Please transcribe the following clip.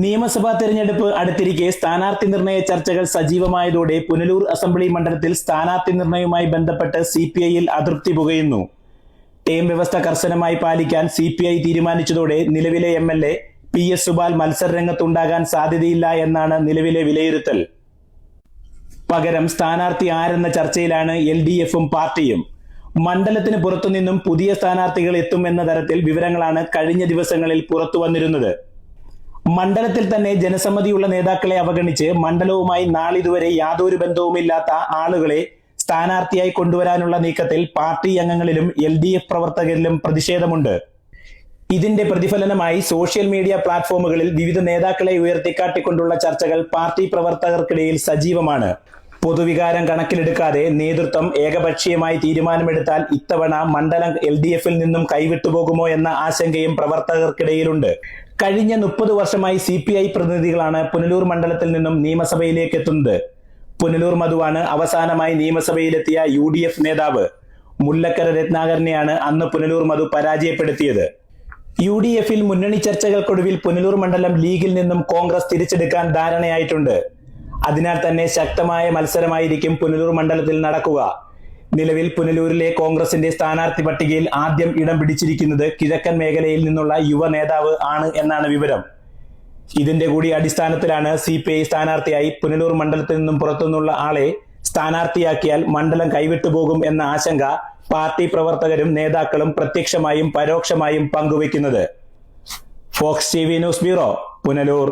നിയമസഭാ തെരഞ്ഞെടുപ്പ് അടുത്തിരിക്കെ സ്ഥാനാർത്ഥി നിർണയ ചർച്ചകൾ സജീവമായതോടെ പുനലൂർ അസംബ്ലി മണ്ഡലത്തിൽ സ്ഥാനാർത്ഥി നിർണയവുമായി ബന്ധപ്പെട്ട് സിപിഐയിൽ അതൃപ്തി പുകയുന്നു. ടീം വ്യവസ്ഥ കർശനമായി പാലിക്കാൻ സിപിഐ തീരുമാനിച്ചതോടെ നിലവിലെ എംഎൽഎ PS സുബാൽ മത്സരരംഗത്തുണ്ടാകാൻ സാധ്യതയില്ല എന്നാണ് നിലവിലെ വിലയിരുത്തൽ. പകരം സ്ഥാനാർത്ഥി ആരെന്ന ചർച്ചയിലാണ് LDFും പാർട്ടിയും. മണ്ഡലത്തിന് പുറത്തുനിന്നും പുതിയ സ്ഥാനാർത്ഥികൾ എത്തുമെന്ന തരത്തിൽ വിവരങ്ങളാണ് കഴിഞ്ഞ ദിവസങ്ങളിൽ പുറത്തു വന്നിരുന്നത്. മണ്ഡലത്തിൽ തന്നെ ജനസമ്മതിയുള്ള നേതാക്കളെ അവഗണിച്ച് മണ്ഡലവുമായി നാളിതുവരെ യാതൊരു ബന്ധവുമില്ലാത്ത ആളുകളെ സ്ഥാനാർത്ഥിയായി കൊണ്ടുവരാനുള്ള നീക്കത്തിൽ പാർട്ടി അംഗങ്ങളിലും LDF പ്രവർത്തകരിലും പ്രതിഷേധമുണ്ട്. ഇതിന്റെ പ്രതിഫലനമായി സോഷ്യൽ മീഡിയ പ്ലാറ്റ്ഫോമുകളിൽ വിവിധ നേതാക്കളെ ഉയർത്തിക്കാട്ടിക്കൊണ്ടുള്ള ചർച്ചകൾ പാർട്ടി പ്രവർത്തകർക്കിടയിൽ സജീവമാണ്. പൊതുവികാരം കണക്കിലെടുക്കാതെ നേതൃത്വം ഏകപക്ഷീയമായി തീരുമാനമെടുത്താൽ ഇത്തവണ മണ്ഡലം LDFിൽ നിന്നും കൈവിട്ടുപോകുമോ എന്ന ആശങ്കയും പ്രവർത്തകർക്കിടയിലുണ്ട്. കഴിഞ്ഞ 30 വർഷമായി CPI പ്രതിനിധികളാണ് പുനലൂർ മണ്ഡലത്തിൽ നിന്നും നിയമസഭയിലേക്ക് എത്തുന്നത്. പുനലൂർ മധുവാണ് അവസാനമായി നിയമസഭയിലെത്തിയ UDF നേതാവ്. മുല്ലക്കര രത്നാകരനെയാണ് അന്ന് പുനലൂർ മധു പരാജയപ്പെടുത്തിയത്. UDFിൽ മുന്നണി ചർച്ചകൾക്കൊടുവിൽ പുനലൂർ മണ്ഡലം ലീഗിൽ നിന്നും കോൺഗ്രസ് തിരിച്ചെടുക്കാൻ ധാരണയായിട്ടുണ്ട്. അതിനാൽ തന്നെ ശക്തമായ മത്സരമായിരിക്കും പുനലൂർ മണ്ഡലത്തിൽ നടക്കുക. നിലവിൽ പുനലൂരിലെ കോൺഗ്രസിന്റെ സ്ഥാനാർത്ഥി പട്ടികയിൽ ആദ്യം ഇടം പിടിച്ചിരിക്കുന്നത് കിഴക്കൻ മേഖലയിൽ നിന്നുള്ള യുവ നേതാവ് ആണ് എന്നാണ് വിവരം. ഇതിന്റെ കൂടി അടിസ്ഥാനത്തിലാണ് CPI സ്ഥാനാർത്ഥിയായി പുനലൂർ മണ്ഡലത്തിൽ നിന്നും പുറത്തുനിന്നുള്ള ആളെ സ്ഥാനാർത്ഥിയാക്കിയാൽ മണ്ഡലം കൈവിട്ടുപോകും എന്ന ആശങ്ക പാർട്ടി പ്രവർത്തകരും നേതാക്കളും പ്രത്യക്ഷമായും പരോക്ഷമായും പങ്കുവെക്കുന്നത്. Fox TV news bureau, Punalur.